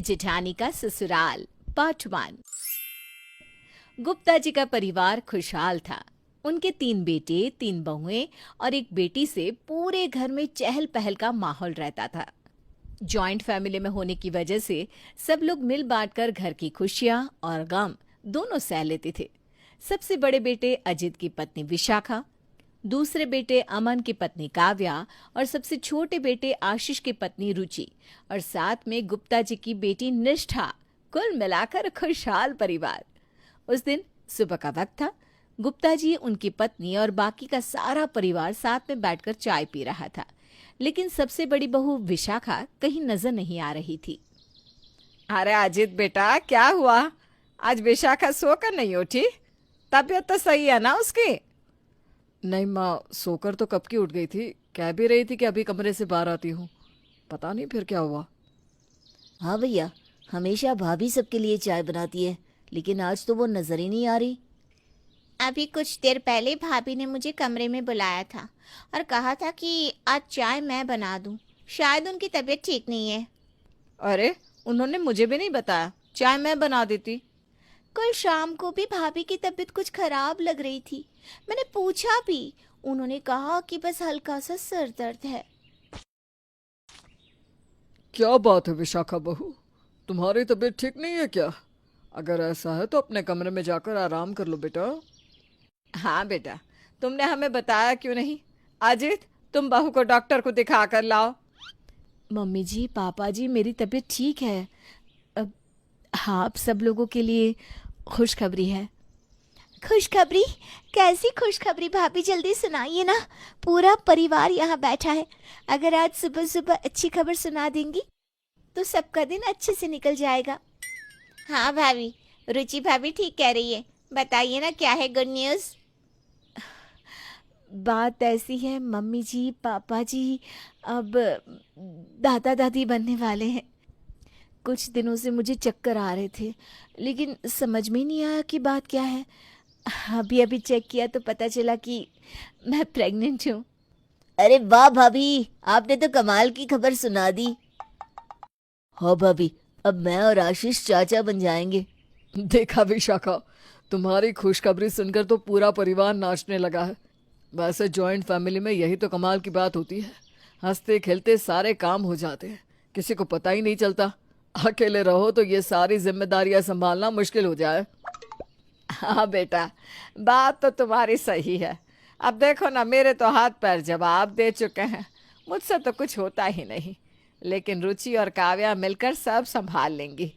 जेठानी का ससुराल पार्ट 1। गुप्ता जी का परिवार खुशहाल था। उनके 3 बेटे, 3 बहुएं और एक बेटी से पूरे घर में चहल पहल का माहौल रहता था। जॉइंट फैमिली में होने की वजह से सब लोग मिल बांटकर घर की खुशियां और गम दोनों सह लेते थे। सबसे बड़े बेटे अजित की पत्नी विशाखा, दूसरे बेटे अमन की पत्नी काव्या और सबसे छोटे बेटे आशीष की पत्नी रुचि और साथ में गुप्ता जी की बेटी निष्ठा। कुल मिलाकर खुशहाल परिवार। उस दिन सुबह का वक्त था। गुप्ता जी, उनकी पत्नी और बाकी का सारा परिवार साथ में बैठकर चाय पी रहा था, लेकिन सबसे बड़ी बहू विशाखा कहीं नजर नहीं आ रही थी। अरे अजित बेटा, क्या हुआ? आज विशाखा सोकर नहीं उठी? तबीयत तो सही है ना उसकी? नहीं माँ, सोकर तो कब की उठ गई थी। कह भी रही थी कि अभी कमरे से बाहर आती हूँ। पता नहीं फिर क्या हुआ। हाँ भैया, हमेशा भाभी सबके लिए चाय बनाती है, लेकिन आज तो वो नजर ही नहीं आ रही। अभी कुछ देर पहले भाभी ने मुझे कमरे में बुलाया था और कहा था कि आज चाय मैं बना दूं। शायद उनकी तबीयत ठीक नहीं है। अरे, उन्होंने मुझे भी नहीं बताया। चाय मैं बना देती। कल शाम को भी भाभी की तबीयत कुछ खराब लग रही थी। मैंने पूछा भी, उन्होंने कहा कि बस हल्का सा सर दर्द है। क्या बात है विशाखा बहू, तुम्हारी तबीयत ठीक नहीं है क्या? अगर ऐसा है तो अपने कमरे में जाकर आराम कर लो बेटा। हाँ बेटा, तुमने हमें बताया क्यों नहीं? अजित, तुम बहू को डॉक्टर को दिखा कर लाओ। मम्मी जी, पापा जी, मेरी तबीयत ठीक है। हाँ, आप सब लोगों के लिए खुशखबरी है। खुशखबरी? कैसी खुशखबरी भाभी, जल्दी सुनाइए ना। पूरा परिवार यहाँ बैठा है। अगर आज सुबह सुबह अच्छी खबर सुना देंगी तो सबका दिन अच्छे से निकल जाएगा। हाँ भाभी, रुचि भाभी ठीक कह रही है। बताइए ना, क्या है गुड न्यूज़? बात ऐसी है मम्मी जी, पापा जी अब दादा दादी बनने वाले हैं। कुछ दिनों से मुझे चक्कर आ रहे थे, लेकिन समझ में नहीं आया कि बात क्या है। अभी चेक किया तो पता चला कि मैं प्रेग्नेंट हूँ। अरे वाह भाभी, आपने तो कमाल की खबर सुना दी। हाँ भाभी, अब मैं और आशीष चाचा बन जाएंगे। देखा विशाखा, तुम्हारी खुशखबरी सुनकर तो पूरा परिवार नाचने लगा है। वैसे जॉइंट फैमिली में यही तो कमाल की बात होती है। हंसते खेलते सारे काम हो जाते हैं, किसी को पता ही नहीं चलता। अकेले रहो तो ये सारी जिम्मेदारियां संभालना मुश्किल हो जाए। हाँ बेटा, बात तो तुम्हारी सही है। अब देखो ना, मेरे तो हाथ पैर जवाब दे चुके हैं। मुझसे तो कुछ होता ही नहीं, लेकिन रुचि और काव्या मिलकर सब संभाल लेंगी।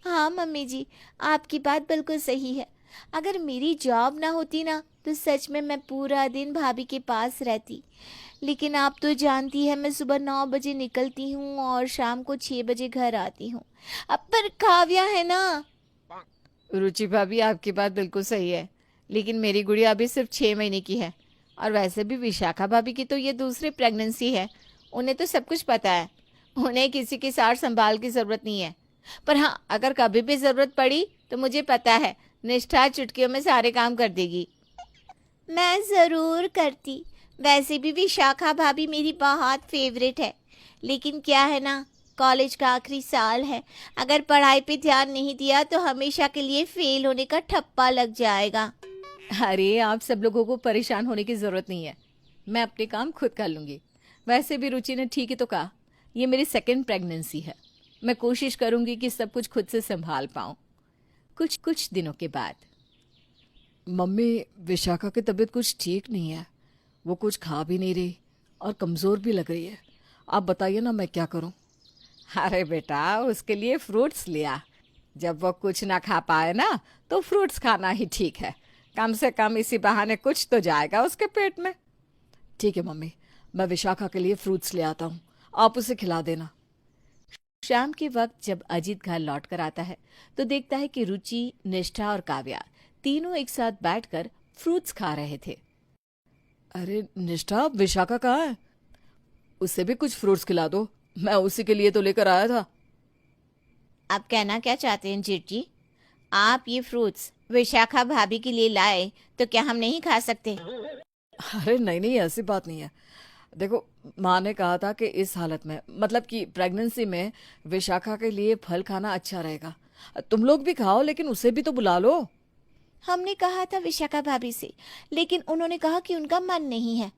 हाँ मम्मी जी, आपकी बात बिल्कुल सही है। अगर मेरी जॉब ना होती ना तो सच में मैं पूरा दिन भाभी के पास रहती। लेकिन आप तो जानती है, मैं सुबह 9 बजे निकलती हूँ और शाम को 6 बजे घर आती हूँ। अब पर काव्या है ना। रुचि भाभी, आपकी बात बिल्कुल सही है, लेकिन मेरी गुड़िया अभी सिर्फ 6 महीने की है। और वैसे भी विशाखा भाभी की तो ये दूसरी प्रेगनेंसी है। उन्हें तो सब कुछ पता है। उन्हें किसी की सार संभाल की ज़रूरत नहीं है। पर हाँ, अगर कभी भी ज़रूरत पड़ी तो मुझे पता है निष्ठा चुटकियों में सारे काम कर देगी। मैं ज़रूर करती। वैसे भी विशाखा भाभी मेरी बहुत फेवरेट है, लेकिन क्या है ना, कॉलेज का आखिरी साल है। अगर पढ़ाई पे ध्यान नहीं दिया तो हमेशा के लिए फेल होने का ठप्पा लग जाएगा। अरे, आप सब लोगों को परेशान होने की जरूरत नहीं है। मैं अपने काम खुद कर लूंगी। वैसे भी रुचि ने ठीक ही तो कहा, ये मेरी सेकंड प्रेगनेंसी है। मैं कोशिश करूंगी कि सब कुछ खुद से संभाल पाऊं। कुछ दिनों के बाद। मम्मी, विशाखा की तबीयत कुछ ठीक नहीं है। वो कुछ खा भी नहीं रही और कमज़ोर भी लग रही है। आप बताइए ना, मैं क्या करूं? अरे बेटा, उसके लिए फ्रूट्स लिया। जब वो कुछ ना खा पाए ना, तो फ्रूट्स खाना ही ठीक है। कम से कम इसी बहाने कुछ तो जाएगा उसके पेट में। ठीक है मम्मी, मैं विशाखा के लिए फ्रूट्स ले आता हूँ, आप उसे खिला देना। शाम के वक्त जब अजीत घर लौट कर आता है तो देखता है कि रुचि, निष्ठा और काव्या तीनों एक साथ बैठकर फ्रूट्स खा रहे थे। अरे निष्ठा, विशाखा कहाँ है? उसे भी कुछ फ्रूट्स खिला दो, मैं उसी के लिए तो लेकर आया था। आप कहना क्या चाहते हैं जीत जी? आप ये फ्रूट्स विशाखा भाभी के लिए लाए तो क्या हम नहीं खा सकते? अरे नहीं नहीं, ऐसी बात नहीं है। देखो, माँ ने कहा था कि इस हालत में, मतलब कि प्रेगनेंसी में, विशाखा के लिए फल खाना अच्छा रहेगा। तुम लोग भी खाओ, लेकिन उसे भी तो बुला लो। हमने कहा था विशाखा भाभी से, लेकिन उन्होंने कहा कि उनका मन नहीं है।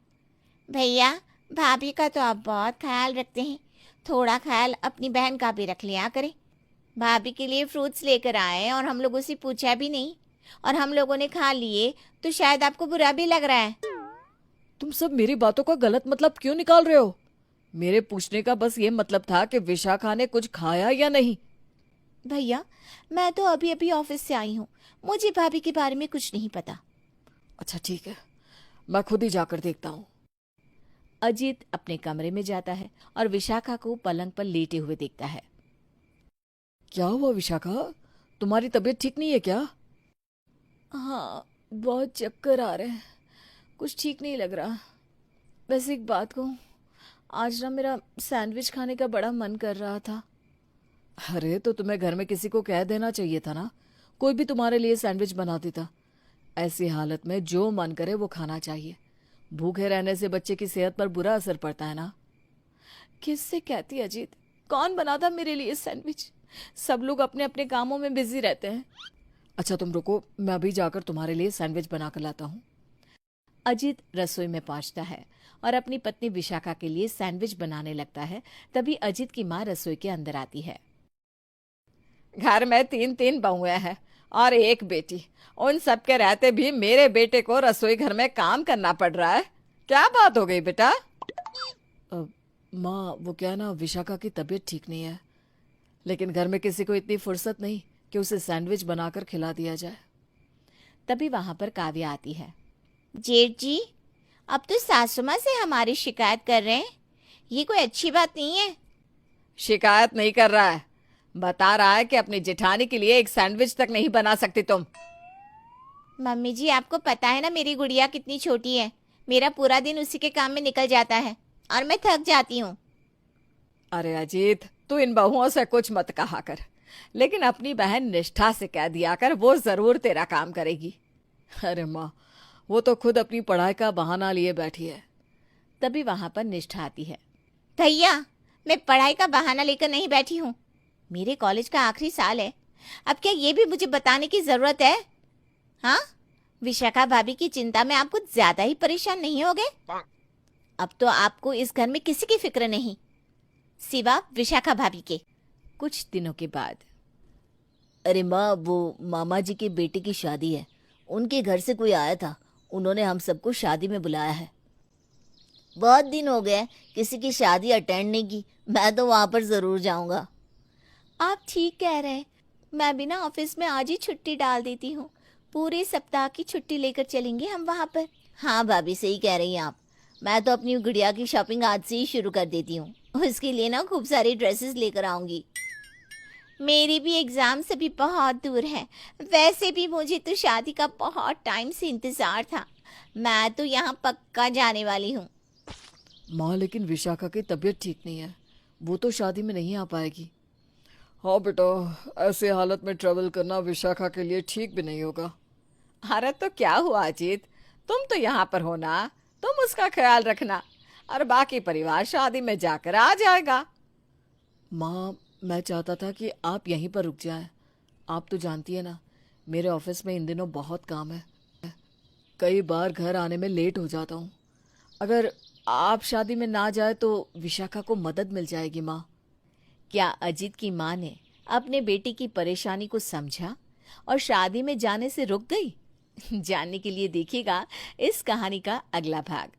भैया, भाभी का तो आप बहुत ख्याल रखते हैं, थोड़ा ख्याल अपनी बहन का भी रख लिया करें। भाभी के लिए फ्रूट्स लेकर आए और हम लोगों से पूछा भी नहीं, और हम लोगों ने खा लिए तो शायद आपको बुरा भी लग रहा है। तुम सब मेरी बातों का गलत मतलब क्यों निकाल रहे हो? मेरे पूछने का बस ये मतलब था कि विशाखा ने कुछ खाया या नहीं। भैया, मैं तो अभी अभी ऑफिस से आई हूँ, मुझे भाभी के बारे में कुछ नहीं पता। अच्छा ठीक है, मैं खुद ही जाकर देखता हूँ। अजीत अपने कमरे में जाता है और विशाखा को पलंग पर लेटे हुए देखता है। क्या हुआ विशाखा, तुम्हारी तबीयत ठीक नहीं है क्या? हाँ, बहुत चक्कर आ रहे हैं, कुछ ठीक नहीं लग रहा। वैसे एक बात कहूँ, आज ना मेरा सैंडविच खाने का बड़ा मन कर रहा था। अरे तो तुम्हें घर में किसी को कह देना चाहिए था ना, कोई भी तुम्हारे लिए सैंडविच बना देता। ऐसी हालत में जो मन करे वो खाना चाहिए। भूखे रहने से बच्चे की सेहत पर बुरा असर पड़ता है ना। किससे कहती अजीत, कौन बनाता मेरे लिए सैंडविच? सब लोग अपने अपने कामों में बिजी रहते हैं। अच्छा तुम रुको, मैं अभी जाकर तुम्हारे लिए सैंडविच बना कर लाता हूँ। अजीत रसोई में पहुंचता है और अपनी पत्नी विशाखा के लिए सैंडविच बनाने लगता है। तभी अजीत की माँ रसोई के अंदर आती है। घर में 3 बहुएं हैं और एक बेटी, उन सब के रहते भी मेरे बेटे को रसोई घर में काम करना पड़ रहा है। क्या बात हो गई बेटा? माँ वो क्या ना, विशाखा की तबीयत ठीक नहीं है, लेकिन घर में किसी को इतनी फुर्सत नहीं कि उसे सैंडविच बनाकर खिला दिया जाए। तभी वहां पर काव्या आती है। जेठ जी, अब तो सासू माँ से हमारी शिकायत कर रहे हैं, ये कोई अच्छी बात नहीं है। शिकायत नहीं कर रहा है, बता रहा है कि अपनी जेठानी के लिए एक सैंडविच तक नहीं बना सकती तुम। मम्मी जी, आपको पता है ना मेरी गुड़िया कितनी छोटी है, मेरा पूरा दिन उसी के काम में निकल जाता है और मैं थक जाती हूँ। अरे अजीत, तू इन बहुओं से कुछ मत कहा कर, लेकिन अपनी बहन निष्ठा से कह दिया कर, वो जरूर तेरा काम करेगी। अरे माँ, वो तो खुद अपनी पढ़ाई का बहाना लिए बैठी है। तभी वहां पर निष्ठा आती है। भैया, मैं पढ़ाई का बहाना लेकर नहीं बैठी हूँ, मेरे कॉलेज का आखिरी साल है। अब क्या ये भी मुझे बताने की जरूरत है? हाँ, विशाखा भाभी की चिंता में आप कुछ ज्यादा ही परेशान नहीं हो गए? अब तो आपको इस घर में किसी की फिक्र नहीं, सिवा विशाखा भाभी के। कुछ दिनों के बाद अरे माँ, वो मामा जी के बेटे की शादी है, उनके घर से कोई आया था, उन्होंने हम सबको शादी में बुलाया है। बहुत दिन हो गए किसी की शादी अटेंड नहीं की, मैं तो वहां पर जरूर जाऊंगा। आप ठीक कह रहे हैं, मैं भी ना ऑफिस में आज ही छुट्टी डाल देती हूँ, पूरे सप्ताह की छुट्टी लेकर चलेंगे हम वहां पर। हाँ भाभी, सही कह रही हैं आप। मैं तो अपनी गुड़िया की शॉपिंग आज से ही शुरू कर देती हूँ, उसके लिए ना खूब सारी ड्रेसेस लेकर आऊंगी। मेरी भी एग्जाम से भी बहुत दूर है, वैसे भी मुझे तो शादी का बहुत टाइम से इंतजार था, मैं तो यहाँ पक्का जाने वाली हूँ। माँ लेकिन विशाखा की तबीयत ठीक नहीं है, वो तो शादी में नहीं आ पाएगी। हाँ बेटा, ऐसे हालत में ट्रेवल करना विशाखा के लिए ठीक भी नहीं होगा। अरे तो क्या हुआ अजीत, तुम तो यहाँ पर हो ना, तुम उसका ख्याल रखना और बाकी परिवार शादी में जाकर आ जाएगा। माँ मैं चाहता था कि आप यहीं पर रुक जाएं। आप तो जानती है ना, मेरे ऑफिस में इन दिनों बहुत काम है, कई बार घर आने में लेट हो जाता हूँ। अगर आप शादी में ना जाए तो विशाखा को मदद मिल जाएगी। माँ, क्या अजीत की माँ ने अपने बेटी की परेशानी को समझा और शादी में जाने से रुक गई? जानने के लिए देखिएगा इस कहानी का अगला भाग।